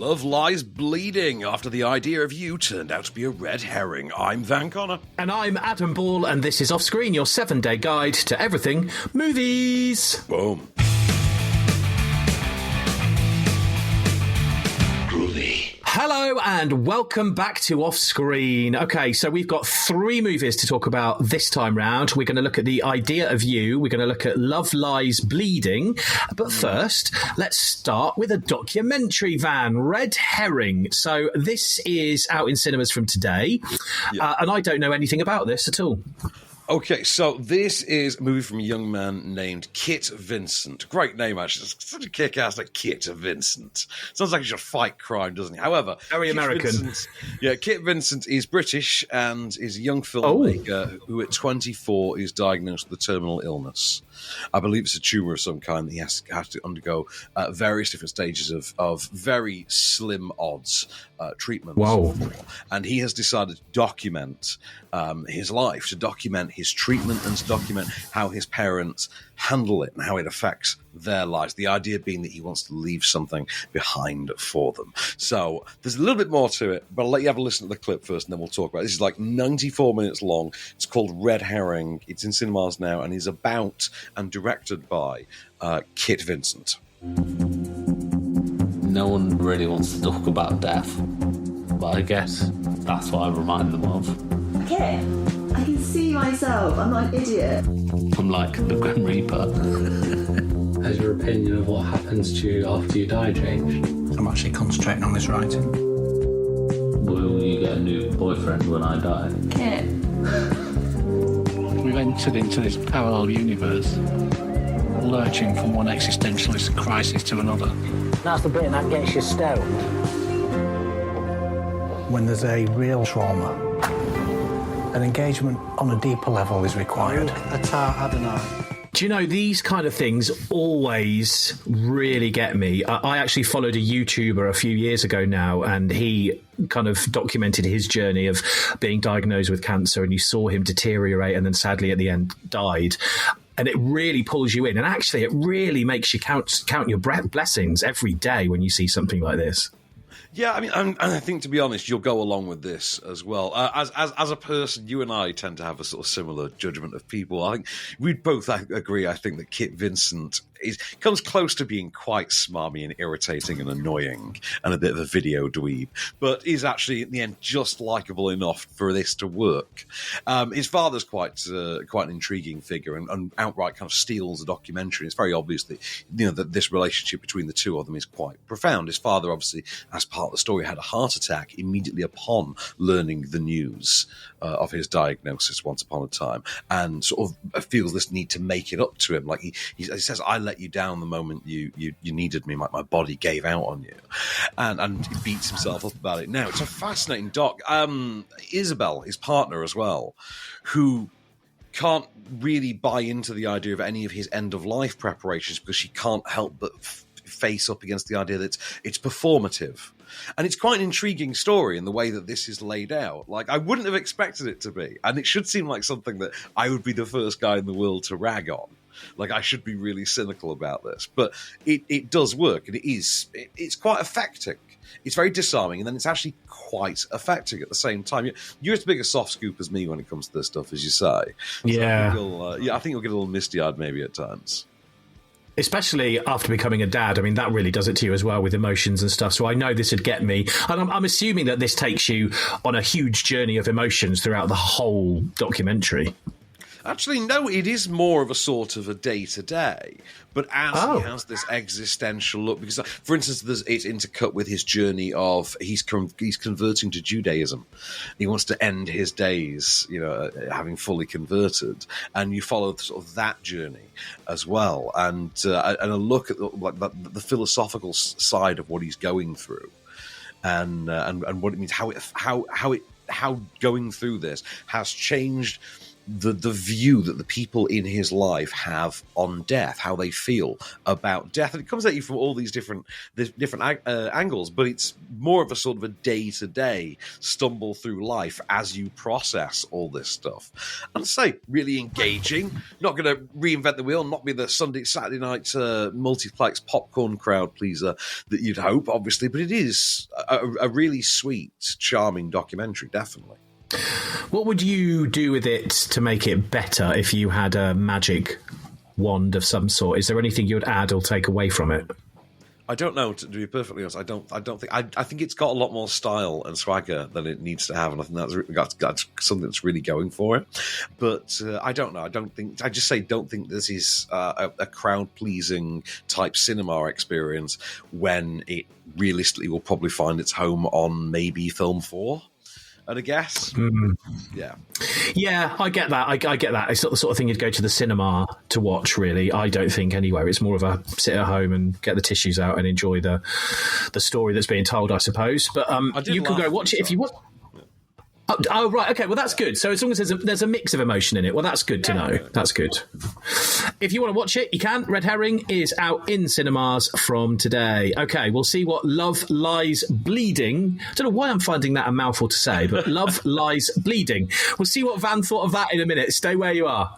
Love Lies Bleeding after the idea of you turned out to be a red herring. I'm Van Connor. And I'm Adam Ball, and this is Offscreen, your 7-day guide to everything movies. Boom. Hello and welcome back to Offscreen. Okay, so we've got 3 movies to talk about this time round. We're going to look at The Idea of You. We're going to look at Love Lies Bleeding. But first, let's start with a documentary, Van, Red Herring. So this is out in cinemas from today. And I don't know anything about this at all. Okay, so this is a movie from a young man named Kit Vincent. Great name, actually. It's such a kick-ass, like Kit Vincent. Sounds like he should fight crime, doesn't he? However, very American. Kit Vincent is British and is a young filmmaker who at 24 is diagnosed with a terminal illness. I believe it's a tumour of some kind that he has to undergo various different stages of very slim odds treatments. Wow. And he has decided to document his life, to document his treatment and to document how his parents handle it and how it affects their lives. The idea being that he wants to leave something behind for them. So there's a little bit more to it, but I'll let you have a listen to the clip first and then we'll talk about it. This is like 94 minutes long. It's called Red Herring. It's in cinemas now and is about and directed by Kit Vincent. No one really wants to talk about death, but I guess that's what I remind them of. Kit, I can see myself. I'm not an idiot. I'm like the Grim Reaper. Has your opinion of what happens to you after you die changed? I'm actually concentrating on this writing. Will you get a new boyfriend when I die? Kit. We've entered into this parallel universe, lurching from one existentialist crisis to another. That's the bit that gets you stoned. When there's a real trauma, an engagement on a deeper level is required. Do you know, these kind of things always really get me. I actually followed a YouTuber a few years ago now, and he kind of documented his journey of being diagnosed with cancer, and you saw him deteriorate and then sadly at the end died. And it really pulls you in. And actually, it really makes you count your blessings every day when you see something like this. Yeah, I mean, I think, to be honest, you'll go along with this as well. As a person, you and I tend to have a sort of similar judgment of people. I think we'd both agree, I think, that Kit Vincent comes close to being quite smarmy and irritating and annoying and a bit of a video dweeb, but is actually, in the end, just likeable enough for this to work. His father's quite an intriguing figure and outright kind of steals the documentary. It's very obvious that, that this relationship between the two of them is quite profound. His father, obviously, as part of the story, had a heart attack immediately upon learning the news of his diagnosis once upon a time, and sort of feels this need to make it up to him. Like he says, I let you down the moment you needed me. My body gave out on you, and he beats himself up about it. Now, it's a fascinating doc. Isabel, his partner as well, who can't really buy into the idea of any of his end-of-life preparations because she can't help but face up against the idea that it's performative. And it's quite an intriguing story in the way that this is laid out. Like, I wouldn't have expected it to be. And it should seem like something that I would be the first guy in the world to rag on. Like, I should be really cynical about this. But it does work, and it's quite affecting. It's very disarming, and then it's actually quite affecting at the same time. You're as big a soft scoop as me when it comes to this stuff, as you say. Yeah. So I think you'll get a little misty-eyed maybe at times. Especially after becoming a dad. I mean, that really does it to you as well with emotions and stuff. So I know this would get me. And I'm assuming that this takes you on a huge journey of emotions throughout the whole documentary. Actually, no, it is more of a sort of a day-to-day. But as he has this existential look, because, for instance, it's intercut with his journey of he's converting to Judaism. He wants to end his days, having fully converted, and you follow sort of that journey as well, and a look at the philosophical side of what he's going through, and what it means, how going through this has changed the view that the people in his life have on death, how they feel about death. And it comes at you from all these different angles, but it's more of a sort of a day-to-day stumble through life as you process all this stuff. And I say, really engaging. Not going to reinvent the wheel, not be the Saturday night multiplex popcorn crowd pleaser that you'd hope, obviously, but it is a really sweet, charming documentary, definitely. What would you do with it to make it better if you had a magic wand of some sort? Is there anything you would add or take away from it? I don't know, to be perfectly honest. I think it's got a lot more style and swagger than it needs to have, and I think that's something that's really going for it. But I don't know. Don't think this is a crowd-pleasing type cinema experience when it realistically will probably find its home on maybe film 4. I'd guess. Yeah, I get that. I get that. It's not the sort of thing you'd go to the cinema to watch, really. I don't think anywhere. It's more of a sit at home and get the tissues out and enjoy the story that's being told, I suppose. But you can go watch it if you want. Oh, right. Okay. Well, that's good. So as long as there's a mix of emotion in it, well, that's good to know. That's good. If you want to watch it, you can. Red Herring is out in cinemas from today. Okay, we'll see what Love Lies Bleeding. I don't know why I'm finding that a mouthful to say, but Love Lies Bleeding. We'll see what Van thought of that in a minute. Stay where you are.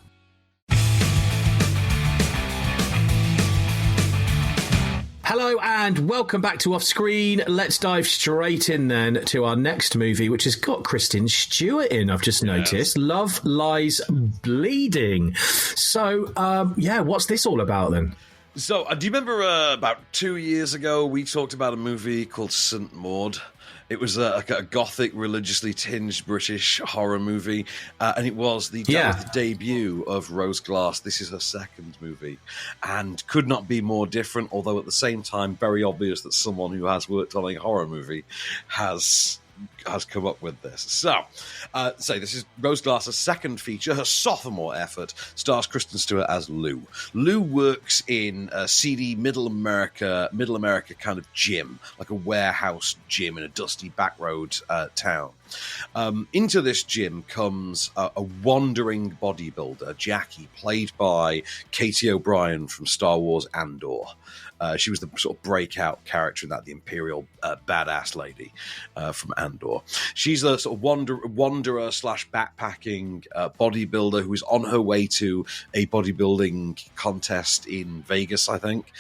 Hello and welcome back to Off Screen. Let's dive straight in then to our next movie, which has got Kristen Stewart in, I've just noticed. Love Lies Bleeding. So, what's this all about then? So, do you remember about 2 years ago we talked about a movie called St. Maud? It was a gothic, religiously tinged British horror movie, and it was the debut of Rose Glass. This is her second movie, and could not be more different, although at the same time very obvious that someone who has worked on a horror movie has come up with this. So this is Rose Glass's second feature. Her sophomore effort stars Kristen Stewart as Lou. Lou works in a seedy middle America kind of gym, like a warehouse gym in a dusty backroad town. Into this gym comes a wandering bodybuilder, Jackie, played by Katie O'Brien from Star Wars Andor. She was the sort of breakout character in that, the Imperial badass lady from Andor. She's a sort of wanderer slash backpacking bodybuilder who is on her way to a bodybuilding contest in Vegas, I think,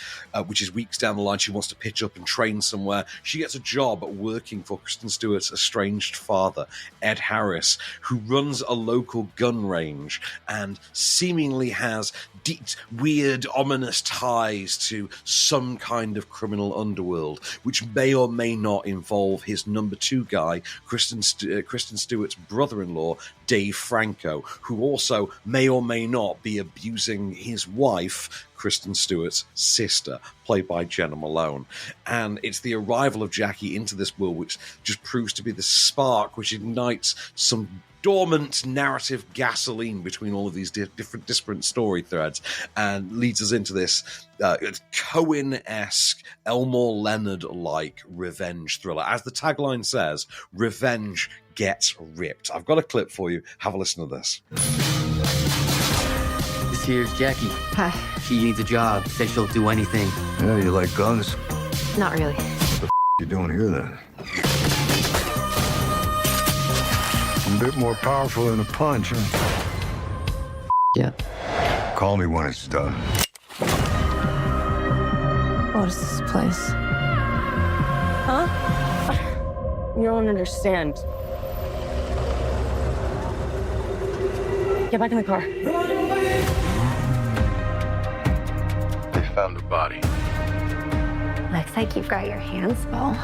which is weeks down the line. She wants to pitch up and train somewhere. She gets a job working for Kristen Stewart's estranged father, Ed Harris, who runs a local gun range and seemingly has deep, weird, ominous ties to some kind of criminal underworld, which may or may not involve his number 2 guy, Kristen Stewart's brother-in-law, Dave Franco, who also may or may not be abusing his wife, Kristen Stewart's sister, played by Jenna Malone. And it's the arrival of Jackie into this world which just proves to be the spark which ignites some dormant narrative gasoline between all of these different story threads and leads us into this Coen-esque, Elmore Leonard-like revenge thriller. As the tagline says, revenge gets ripped. I've got a clip for you. Have a listen to this. This here's Jackie. Hi. She needs a job. Says she'll do anything. Yeah, you like guns? Not really. What the you doing here then? A bit more powerful than a punch, huh? Yeah. Call me when it's done. What is this place? Huh? You don't understand. Get back in the car. They found the body. Looks like you've got your hands full.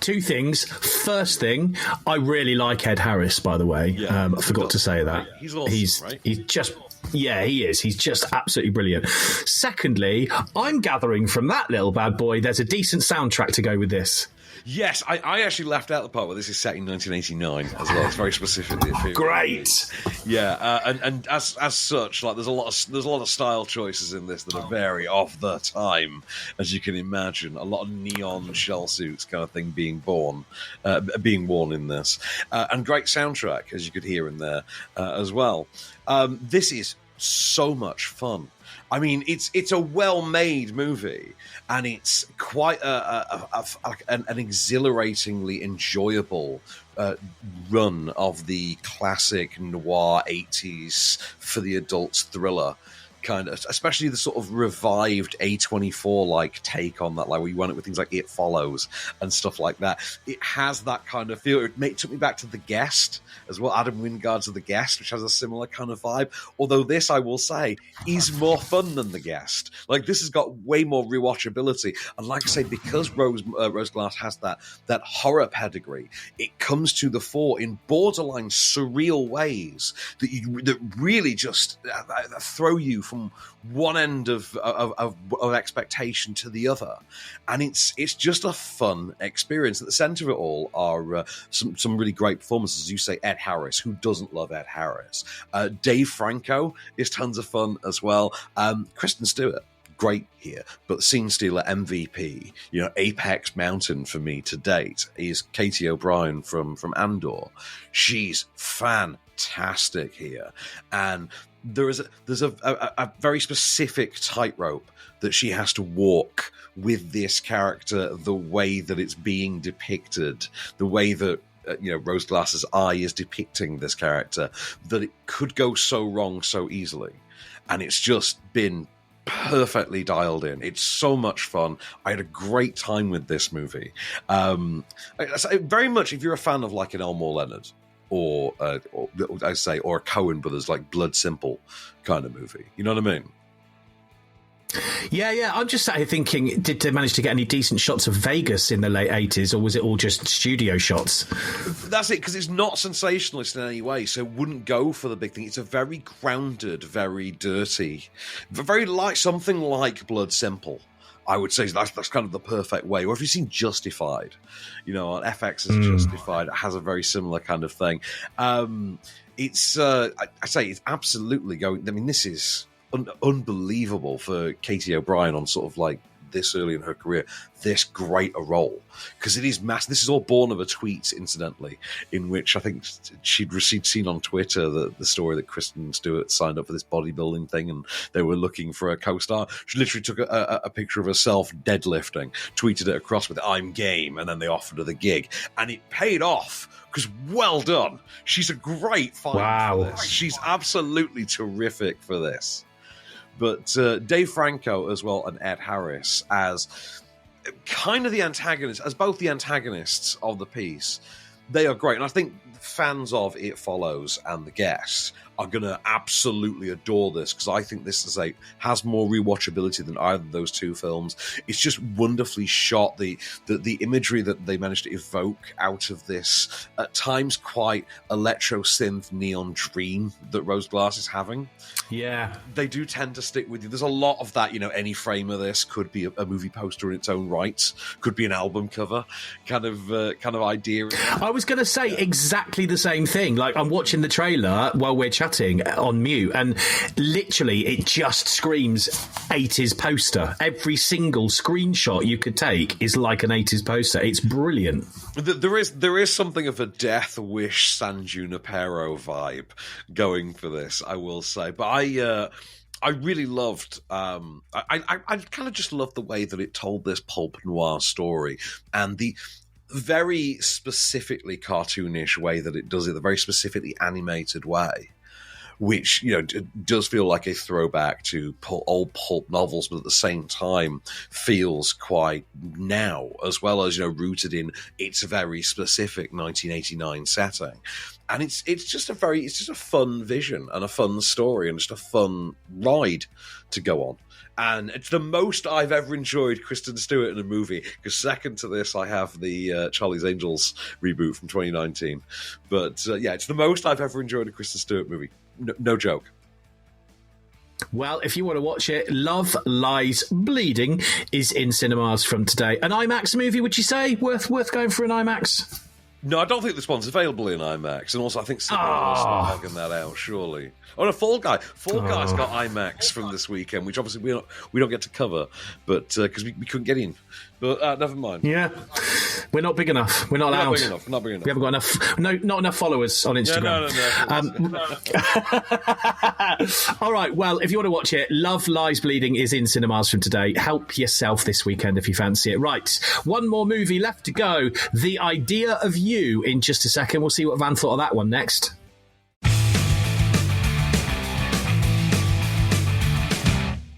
2 things. First thing, I really like Ed Harris, by the way. I forgot to say that. He's awesome, right? He's just... Yeah, he is. He's just absolutely brilliant. Secondly, I'm gathering from that little bad boy there's a decent soundtrack to go with this. Yes, I actually left out the part where this is set in 1989 as well. It's very specifically. Great. Yeah, and as such, like there's a lot of style choices in this that are very of the time, as you can imagine. A lot of neon shell suits kind of thing being worn in this, and great soundtrack as you could hear in there as well. This is so much fun. I mean, it's a well-made movie, and it's quite an exhilaratingly enjoyable run of the classic noir 80s for the adults thriller. Kind of, especially the sort of revived A24-like take on that, like where you run it with things like It Follows and stuff like that. It has that kind of feel. It took me back to The Guest as well, Adam Wingard's The Guest, which has a similar kind of vibe. Although this, I will say, is more fun than The Guest. Like, this has got way more rewatchability. And like I say, because Rose Glass has that horror pedigree, it comes to the fore in borderline surreal ways that really just throw you from one end of expectation to the other, and it's just a fun experience. At the center of it all are some really great performances. As you say, Ed Harris. Who doesn't love Ed Harris? Dave Franco is tons of fun as well. Kristen Stewart, great here, but Scene Stealer MVP, Apex Mountain for me to date is Katie O'Brien from Andor. She's fantastic here, and there's a very specific tightrope that she has to walk with this character, the way that it's being depicted, the way that Rose Glass's eye is depicting this character, that it could go so wrong so easily, and it's just been perfectly dialed in. It's so much fun. I had a great time with this movie. Very much, if you're a fan of like an Elmore Leonard or a Coen Brothers, like Blood Simple kind of movie, you know what I mean? Yeah. I'm just sat here thinking, did they manage to get any decent shots of Vegas in the late 80s, or was it all just studio shots? That's it, because it's not sensationalist in any way, so it wouldn't go for the big thing. It's a very grounded, very dirty, very like something like Blood Simple. I would say that's kind of the perfect way. Or if you've seen Justified, on FX is Justified, it has a very similar kind of thing. It's absolutely going. I mean, this is unbelievable for Katie O'Brien on sort of like this early in her career, this great a role, because it is massive. This is all born of a tweet, incidentally, in which I think she'd seen on Twitter the story that Kristen Stewart signed up for this bodybuilding thing, and they were looking for a co-star. She literally took a picture of herself deadlifting, tweeted it across with "I'm game," and then they offered her the gig, and it paid off. Because well done. She's a great find for this. She's absolutely terrific for this. But Dave Franco as well, and Ed Harris as kind of the antagonists, as both the antagonists of the piece. They are great. And I think fans of It Follows and The Guest are going to absolutely adore this, because I think this has more rewatchability than either of those two films. It's just wonderfully shot. The imagery that they managed to evoke out of this, at times quite electro synth neon dream that Rose Glass is having. Yeah. They do tend to stick with you. There's a lot of that, any frame of this could be a movie poster in its own right, could be an album cover kind of idea. I was going to say exactly the same thing. Like, I'm watching the trailer while we're chatting on mute, and literally it just screams 80s poster. Every single screenshot you could take is like an 80s poster. It's brilliant. There is something of a Death Wish San Junipero vibe going for this, I will say. But I really loved. I kind of just loved the way that it told this pulp noir story, and the very specifically cartoonish way that it does it, the very specifically animated way, which does feel like a throwback to old pulp novels, but at the same time feels quite now, as well as rooted in its very specific 1989 setting. And it's just a fun vision and a fun story and just a fun ride to go on. And it's the most I've ever enjoyed Kristen Stewart in a movie, because second to this, I have the Charlie's Angels reboot from 2019. But it's the most I've ever enjoyed a Kristen Stewart movie. No joke. Well, if you want to watch it, Love, Lies, Bleeding is in cinemas from today. An IMAX movie, would you say? Worth going for an IMAX? No, I don't think this one's available in IMAX, and also I think someone else is bugging that out. Surely. Oh no, Fall Guy. Fall Guy's got IMAX from this weekend, which obviously we don't get to cover, but because we couldn't get in. But never mind. Yeah, we're not big enough. We're not allowed. Not big enough. We haven't got enough. Not enough followers on Instagram. No. All right. Well, if you want to watch it, Love, Lies, Bleeding is in cinemas from today. Help yourself this weekend if you fancy it. Right. One more movie left to go. The Idea of You in just a second. We'll see what Van thought of that one next.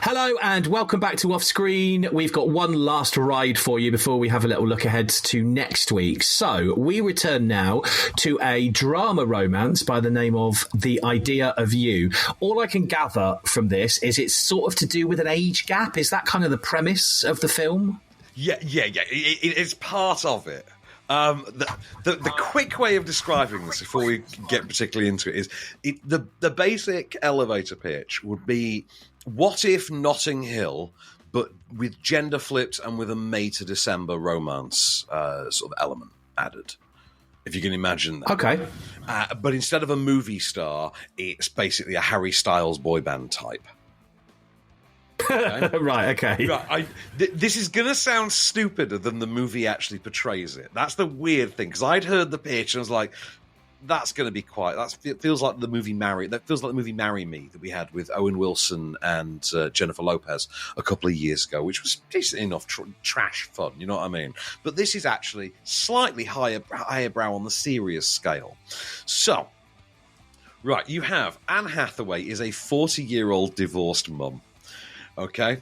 Hello and welcome back to Off Screen. We've got one last ride for you before we have a little look ahead to next week. So we return now to a drama romance by the name of The Idea of You. All I can gather from this is it's sort of to do with an age gap. Is that kind of the premise of the film? Yeah. It's part of it. The quick way of describing this before we get particularly into it is the basic elevator pitch would be, what if Notting Hill, but with gender flipped and with a May to December romance sort of element added? If you can imagine that. Okay. But instead of a movie star, it's basically a Harry Styles boy band type. Okay? Right, okay. Right, this is going to sound stupider than the movie actually portrays it. That's the weird thing, because I'd heard the pitch and I was like, that's going to be quite... It feels like the movie Marry Me that we had with Owen Wilson and Jennifer Lopez a couple of years ago, which was decent enough trash fun, you know what I mean? But this is actually slightly higher brow on the serious scale. So, right, you have Anne Hathaway is a 40-year-old divorced mum. Okay?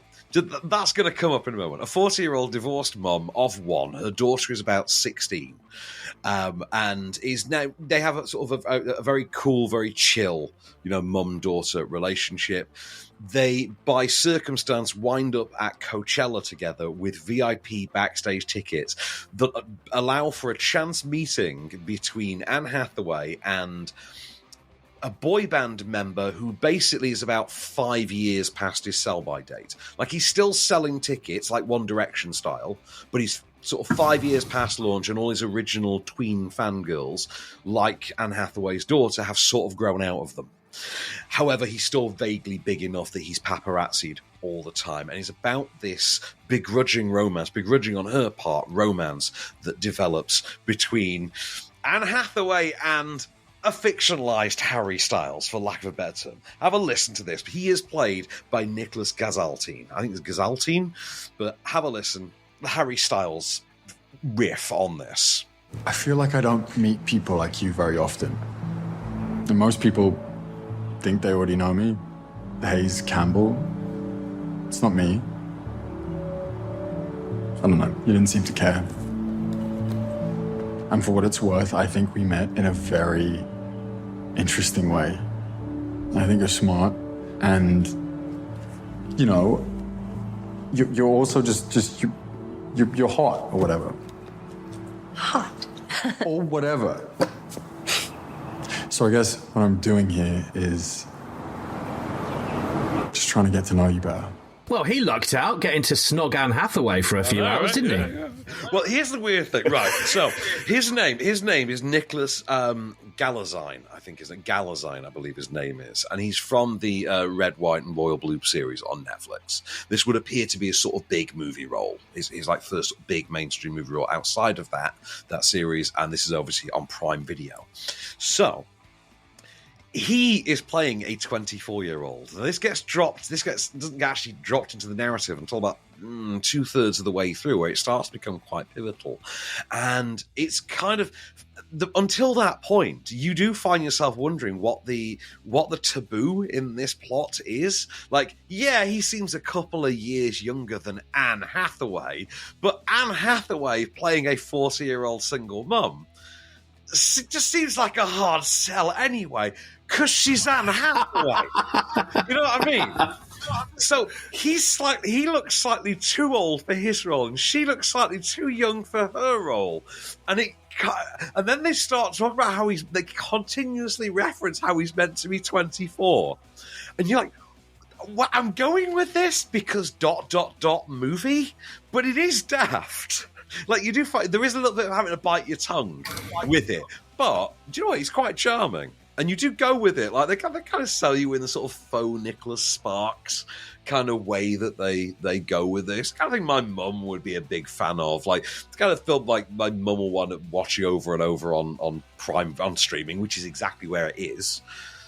That's going to come up in a moment. A 40-year-old divorced mum of one. Her daughter is about 16. And is now, they have a sort of a very cool, very chill, mum-daughter relationship. They, by circumstance, wind up at Coachella together with VIP backstage tickets that allow for a chance meeting between Anne Hathaway and a boy band member who basically is about 5 years past his sell-by date. Like, he's still selling tickets, like One Direction style, but he's sort of 5 years past launch, and all his original tween fangirls, like Anne Hathaway's daughter, have sort of grown out of them. However, he's still vaguely big enough that he's paparazzied all the time, and it's about this begrudging on her part, romance that develops between Anne Hathaway and a fictionalized Harry Styles, for lack of a better term. Have a listen to this. He is played by Nicholas Gazaltine. I think it's Gazaltine, but have a listen. The Harry Styles riff on this. I feel like I don't meet people like you very often. And most people think they already know me. Hayes Campbell. It's not me. I don't know. You didn't seem to care. And for what it's worth, I think we met in a very interesting way. I think you're smart, and you're also you're hot or whatever. Hot. Or whatever. So I guess what I'm doing here is just trying to get to know you better. Well, he lucked out getting to snog Anne Hathaway for a few hours, didn't he? Yeah. Well, here's the weird thing. Right, so his name is Nicholas Galazine, I think is it? Galazine, I believe his name is. And he's from the Red, White and Royal Blue series on Netflix. This would appear to be a sort of big movie role. He's like first big mainstream movie role outside of that series, and this is obviously on Prime Video. So he is playing a 24-year-old. This doesn't actually dropped into the narrative until about 2/3 of the way through, where it starts to become quite pivotal. And it's kind of until that point, you do find yourself wondering what the taboo in this plot is. Like, yeah, he seems a couple of years younger than Anne Hathaway, but Anne Hathaway playing a 40-year-old single mum just seems like a hard sell anyway, because she's Anne Hathaway. You know what I mean? So he looks slightly too old for his role, and she looks slightly too young for her role. And then they start talking about they continuously reference how he's meant to be 24. And you're like, Well, I'm going with this because ... movie, but it is daft. Like, you do find there is a little bit of having to bite your tongue with it, but do you know what? It's quite charming, and you do go with it. Like, they kind of sell you in the sort of faux Nicholas Sparks kind of way that they go with this. Kind of thing my mum would be a big fan of. Like, it's kind of film like my mum will want to watch you over and over on Prime, on streaming, which is exactly where it is.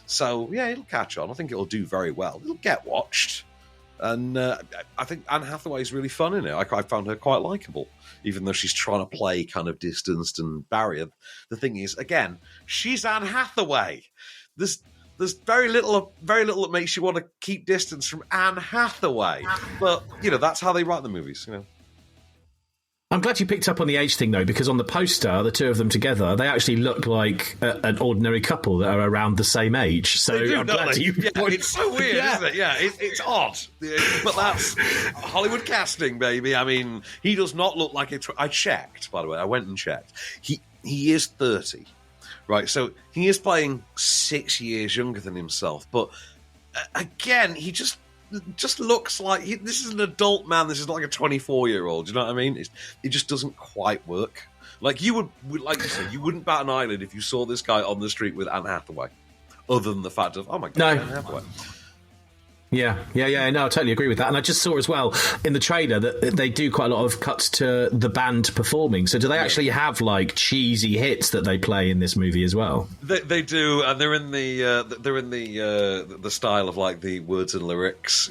So yeah, it'll catch on. I think it'll do very well. It'll get watched, and I think Anne Hathaway is really fun in it. I found her quite likable, even though she's trying to play kind of distanced and barrier. The thing is, again, she's Anne Hathaway. There's very little that makes you want to keep distance from Anne Hathaway. But, you know, that's how they write the movies, you know. I'm glad you picked up on the age thing, though, because on the poster, the two of them together, they actually look like an ordinary couple that are around the same age. So do, I'm glad you... Yeah, it's so weird, isn't it? Yeah, it's odd. But that's Hollywood casting, baby. I mean, he does not look like it. I checked, by the way. I went and checked. He is 30. Right, so he is playing 6 years younger than himself, but again, he just looks like this is an adult man. This is like a 24-year-old. Do you know what I mean? It just doesn't quite work. Like you would, like you said, you wouldn't bat an eyelid if you saw this guy on the street with Anne Hathaway, other than the fact of, oh my god, no. Anne Hathaway. Yeah. No, I totally agree with that. And I just saw as well in the trailer that they do quite a lot of cuts to the band performing. So do they actually have like cheesy hits that they play in this movie as well? They do, and they're in the style of like the words and lyrics,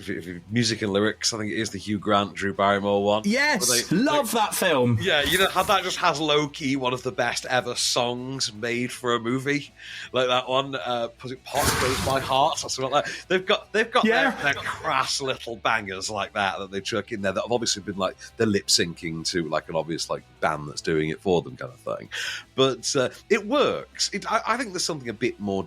music and lyrics. I think it is the Hugh Grant, Drew Barrymore one. Yes, love that film. Yeah, you know how that just has low key one of the best ever songs made for a movie, like that one. Was it "Pot Goes My Heart" or something like that? They've got their crass little bangers like that they chuck in there that have obviously been like they're lip syncing to like an obvious like band that's doing it for them kind of thing. But it works. I think there's something a bit more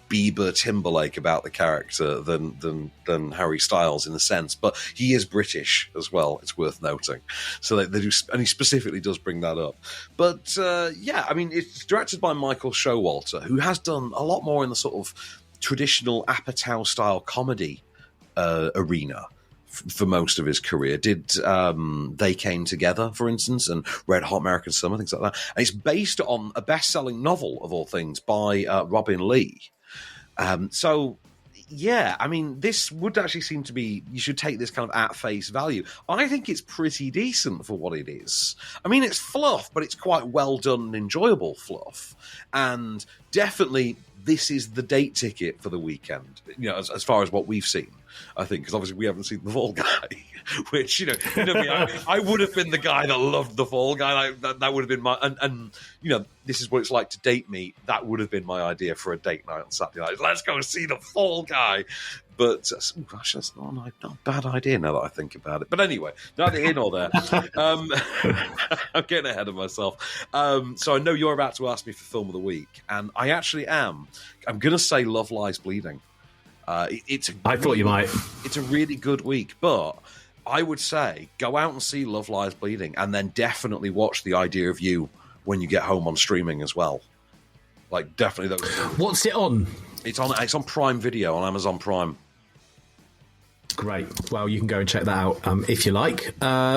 Bieber Timberlake about the character than Harry Styles in a sense, but he is British as well. It's worth noting. So they do, and he specifically does bring that up. But yeah, I mean, it's directed by Michael Showalter, who has done a lot more in the sort of traditional Apatow style comedy arena for most of his career. Did They Came Together, for instance, and Red Hot American Summer, things like that. And it's based on a best-selling novel, of all things, by Robin Lee. So, yeah, I mean, this would actually seem to be, you should take this kind of at face value. I think it's pretty decent for what it is. I mean, it's fluff, but it's quite well done and enjoyable fluff. And definitely, this is the date ticket for the weekend, you know, as far as what we've seen. I think, because obviously we haven't seen The Fall Guy, which, you know I would have been the guy that loved The Fall Guy. That would have been my, and you know, this is what it's like to date me. That would have been my idea for a date night on Saturday night. Let's go see The Fall Guy. But, oh gosh, that's not a bad idea now that I think about it. But anyway, neither here nor there. I'm getting ahead of myself. So I know you're about to ask me for Film of the Week, and I actually am. I'm going to say Love Lies Bleeding. I thought you might. It's a really good week, but I would say go out and see Love Lies Bleeding, and then definitely watch The Idea of You when you get home on streaming as well. Like, definitely those. What's it on? It's on Prime Video, on Amazon Prime. Great. Well, you can go and check that out if you like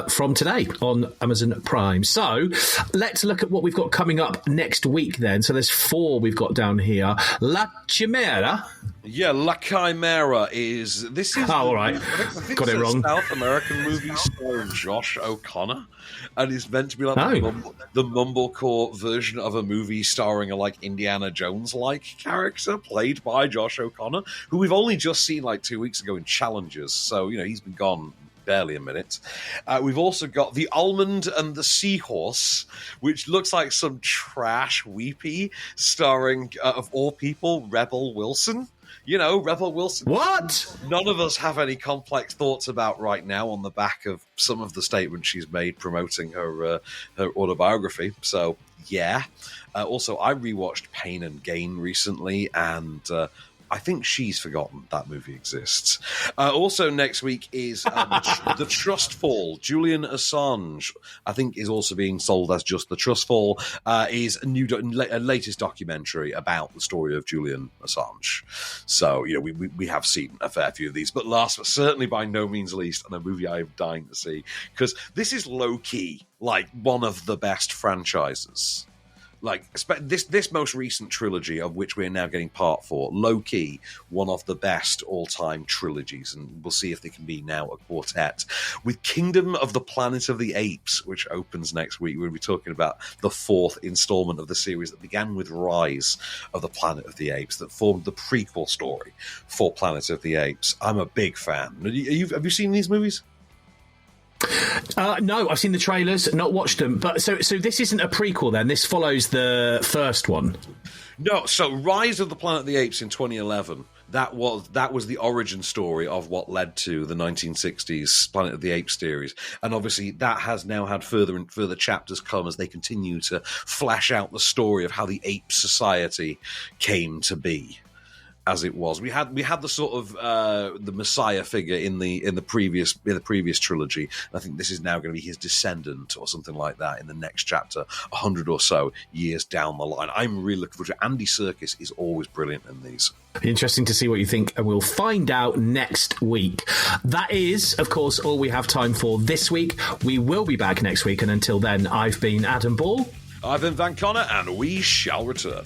from today on Amazon Prime. So let's look at what we've got coming up next week then. So there's 4 we've got down here. La Chimera. Yeah, La Chimera is... This is... Oh, all right. I think got it wrong. South American movie starring Josh O'Connor. And it's meant to be like the mumblecore version of a movie starring a like Indiana Jones-like character played by Josh O'Connor, who we've only just seen like 2 weeks ago in Challengers. So, you know, he's been gone barely a minute. We've also got The Almond and the Seahorse, which looks like some trash weepy starring, of all people, Rebel Wilson. You know, Rebel Wilson. What? None of us have any complex thoughts about right now on the back of some of the statements she's made promoting her autobiography. So, yeah. Also, I rewatched Pain and Gain recently, and I think she's forgotten that movie exists. Also next week is The Trust Fall. Julian Assange, I think, is also being sold as just The Trust Fall, is a latest documentary about the story of Julian Assange. So, we have seen a fair few of these. But last, but certainly by no means least, and a movie I am dying to see, because this is low-key, like, one of the best franchises. Like, this most recent trilogy, of which we're now getting part 4, low-key, one of the best all-time trilogies, and we'll see if they can be now a quartet. With Kingdom of the Planet of the Apes, which opens next week, we'll be talking about the 4th installment of the series that began with Rise of the Planet of the Apes, that formed the prequel story for Planet of the Apes. I'm a big fan. Have you seen these movies? No, I've seen the trailers, not watched them. But so this isn't a prequel then? This follows the first one? No, so Rise of the Planet of the Apes in 2011, that was the origin story of what led to the 1960s Planet of the Apes series. And obviously that has now had further and further chapters come as they continue to flesh out the story of how the ape society came to be. As it was, we had the sort of the Messiah figure in the previous trilogy. And I think this is now going to be his descendant or something like that in the next chapter, 100 or so years down the line. I'm really looking forward to it. Andy Serkis is always brilliant in these. Interesting to see what you think, and we'll find out next week. That is, of course, all we have time for this week. We will be back next week, and until then, I've been Adam Ball. I've been Van Connor, and we shall return.